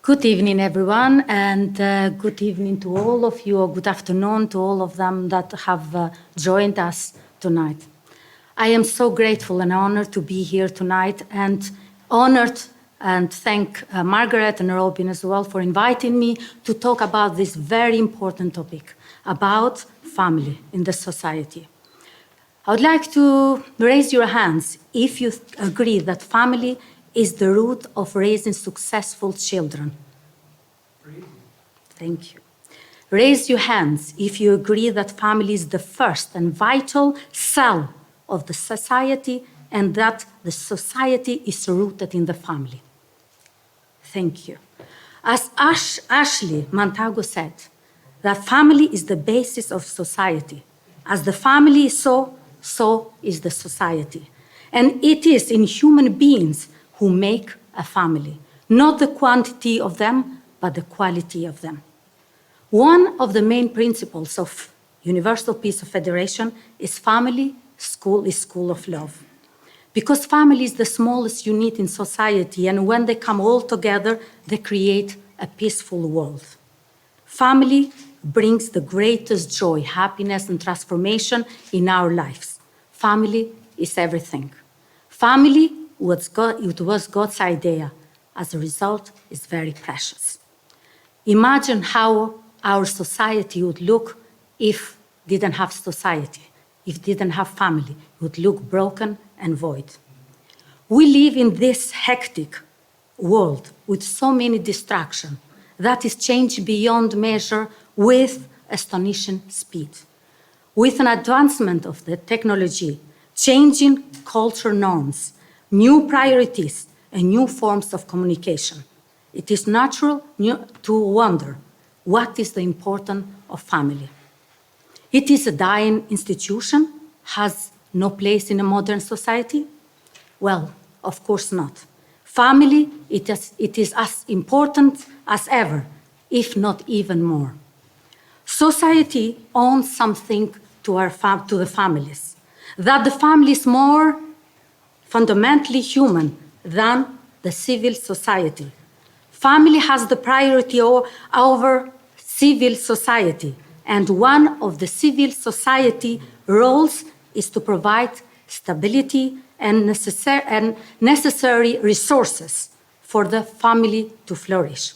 Good evening, everyone, and good evening to all of you, or good afternoon to all of them that have joined us tonight. I am so grateful and honored to be here tonight, and honored and thank Margaret and Robin as well for inviting me to talk about this very important topic, about family in the society. I would like to raise your hands if you agree that family is the root of raising successful children. Thank you. Raise your hands if you agree that family is the first and vital cell of the society and that the society is rooted in the family. Thank you. As Ashley Montagu said, that family is the basis of society. As the family is so is the society. And it is in human beings who make a family, not the quantity of them, but the quality of them. One of the main principles of Universal Peace of Federation is family, school is school of love. Because family is the smallest unit in society, and when they come all together, they create a peaceful world. Family brings the greatest joy, happiness, and transformation in our lives. Family is everything. Family it was God's idea. As a result, it's very precious. Imagine how our society would look if didn't have society, if didn't have family. It would look broken and void. We live in this hectic world with so many distractions that is changing beyond measure with astonishing speed. With an advancement of the technology, changing culture norms, new priorities, and new forms of communication, it is natural to wonder, what is the importance of family? It is a dying institution, has no place in a modern society? Well, of course not. Family, it is as important as ever, if not even more. Society owns something to the families, that the family is more fundamentally human than the civil society. Family has the priority over civil society, and one of the civil society roles is to provide stability and necessary resources for the family to flourish.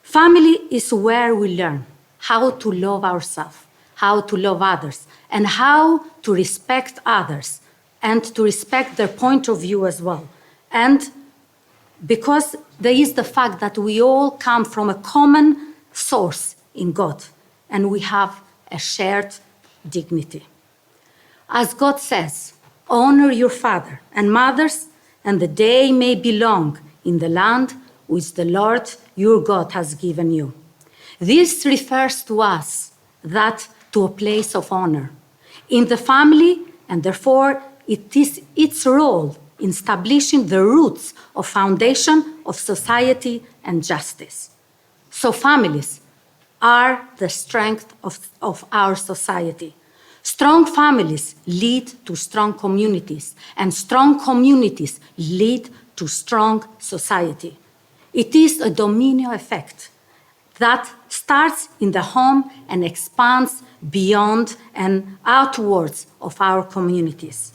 Family is where we learn how to love ourselves, how to love others, and how to respect others, and to respect their point of view as well. And because there is the fact that we all come from a common source in God, and we have a shared dignity. As God says, honor your father and mothers, and the day may be long in the land which the Lord your God has given you. This refers to us, that to a place of honor in the family, and therefore it is its role in establishing the roots of foundation of society and justice. So families are the strength of our society. Strong families lead to strong communities, and strong communities lead to strong society. It is a domino effect that starts in the home and expands beyond and outwards of our communities.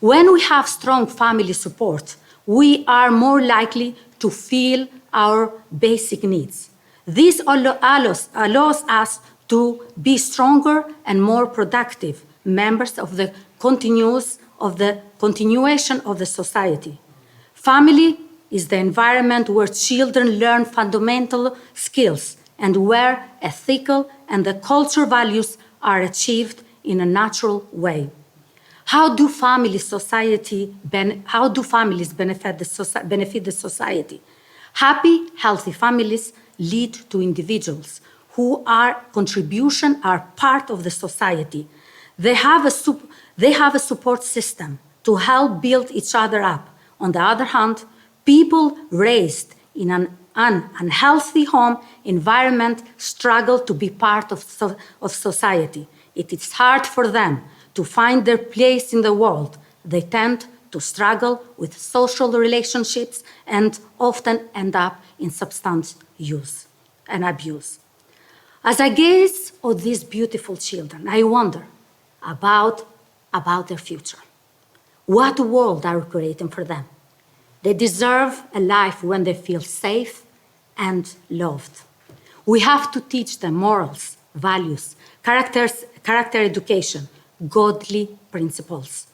When we have strong family support, we are more likely to feel our basic needs. This allows us to be stronger and more productive members of the continuation of the society. Family is the environment where children learn fundamental skills and where ethical and the cultural values are achieved in a natural way. How do families benefit the society? Happy, healthy families lead to individuals who are part of the society. They have a support system to help build each other up. On the other hand, people raised in an unhealthy home environment struggle to be part of society. It is hard for them to find their place in the world. They tend to struggle with social relationships and often end up in substance use and abuse. As I gaze on these beautiful children, I wonder about their future. What world are we creating for them? They deserve a life when they feel safe and loved. We have to teach them morals, values, character education, godly principles,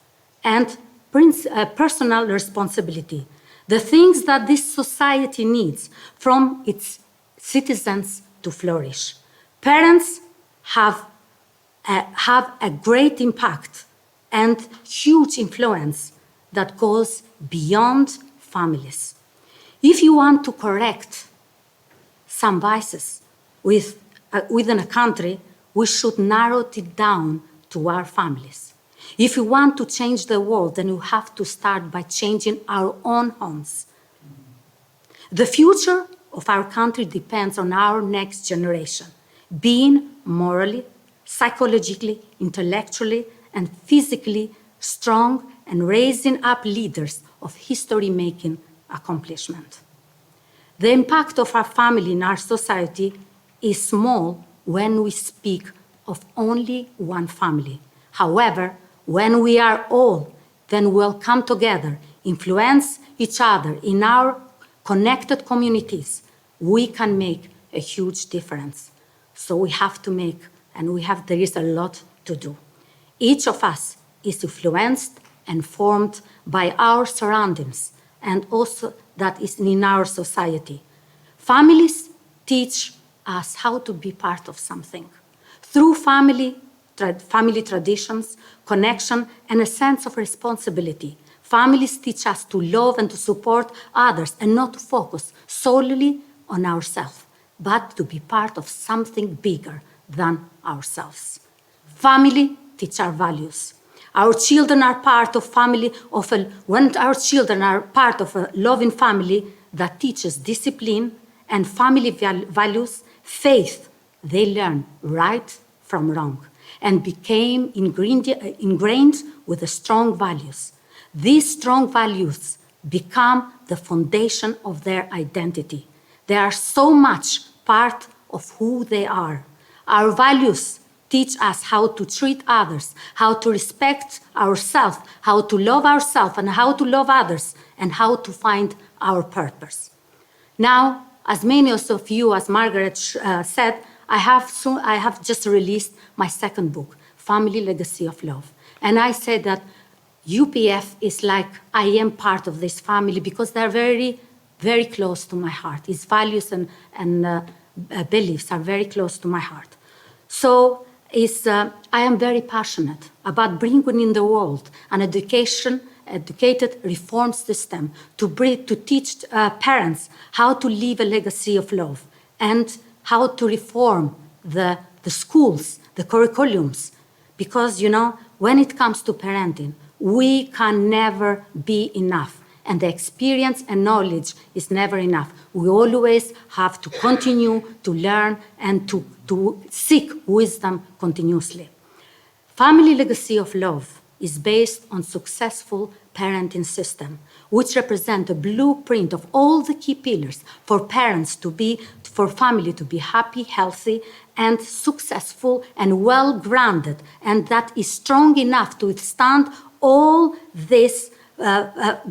and personal responsibility, the things that this society needs from its citizens to flourish. Parents have a great impact and huge influence that goes beyond families. If you want to correct some vices within a country, we should narrow it down to our families. If we want to change the world, then we have to start by changing our own homes. The future of our country depends on our next generation being morally, psychologically, intellectually, and physically strong and raising up leaders of history-making accomplishment. The impact of our family in our society is small when we speak of only one family. However, when we are all, then we'll come together, influence each other in our connected communities. We can make a huge difference. So we have to make, and there is a lot to do. Each of us is influenced and formed by our surroundings, and also that is in our society. Families teach us how to be part of something. Through family traditions, connection, and a sense of responsibility, families teach us to love and to support others and not to focus solely on ourselves, but to be part of something bigger than ourselves. Family teach our values. Our children are part of when our children are part of a loving family that teaches discipline and family values, faith, they learn right from wrong and became ingrained with the strong values. These strong values become the foundation of their identity. They are so much part of who they are. Our values teach us how to treat others, how to respect ourselves, how to love ourselves and how to love others, and how to find our purpose. Now, as many of you, as Margaret said, I have just released my second book, Family Legacy of Love. And I said that UPF is like I am part of this family because they're very, very close to my heart. Its values and beliefs are very close to my heart. So I am very passionate about bringing in the world an educated, reformed system to teach parents how to live a legacy of love and how to reform the schools, the curriculums. Because, when it comes to parenting, we can never be enough. And the experience and knowledge is never enough. We always have to continue to learn and to seek wisdom continuously. Family Legacy of Love is based on successful parenting system, which represent a blueprint of all the key pillars for family to be happy, healthy, and successful and well-grounded, and that is strong enough to withstand all these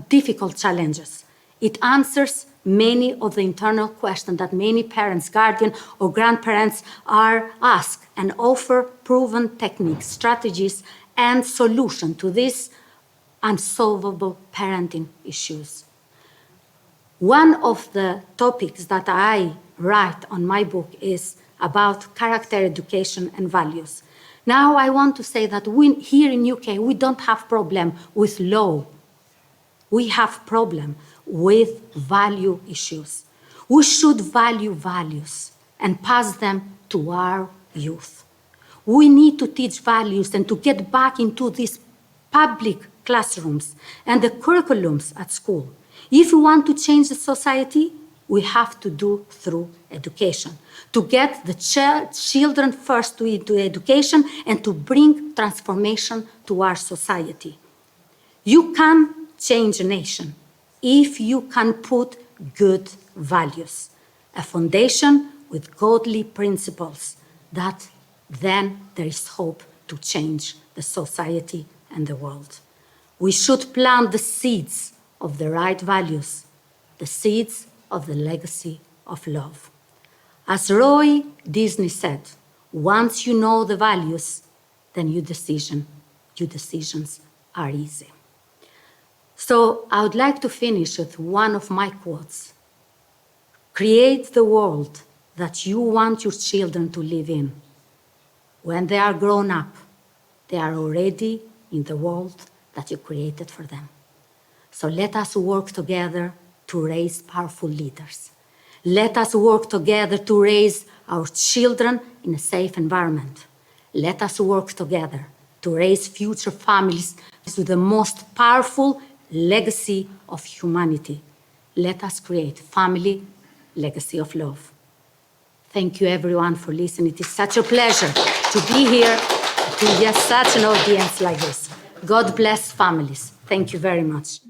difficult challenges. It answers many of the internal questions that many parents, guardians, or grandparents are asked and offer proven techniques, strategies, and solutions to these unsolvable parenting issues. One of the topics that I write on my book is about character education and values. Now I want to say that here in UK, we don't have problem with law. We have problem with value issues. We should value values and pass them to our youth. We need to teach values and to get back into these public classrooms and the curriculums at school. If we want to change the society, we have to do through education, to get the children first into education and to bring transformation to our society. You can change a nation if you can put good values, a foundation with godly principles, that then there is hope to change the society and the world. We should plant the seeds of the right values, the seeds of the legacy of love. As Roy Disney said, once you know the values, then your decisions are easy. So I would like to finish with one of my quotes. Create the world that you want your children to live in. When they are grown up, they are already in the world that you created for them. So let us work together to raise powerful leaders. Let us work together to raise our children in a safe environment. Let us work together to raise future families with the most powerful legacy of humanity. Let us create family legacy of love. Thank you everyone for listening. It is such a pleasure to be here, to get such an audience like this. God bless families. Thank you very much.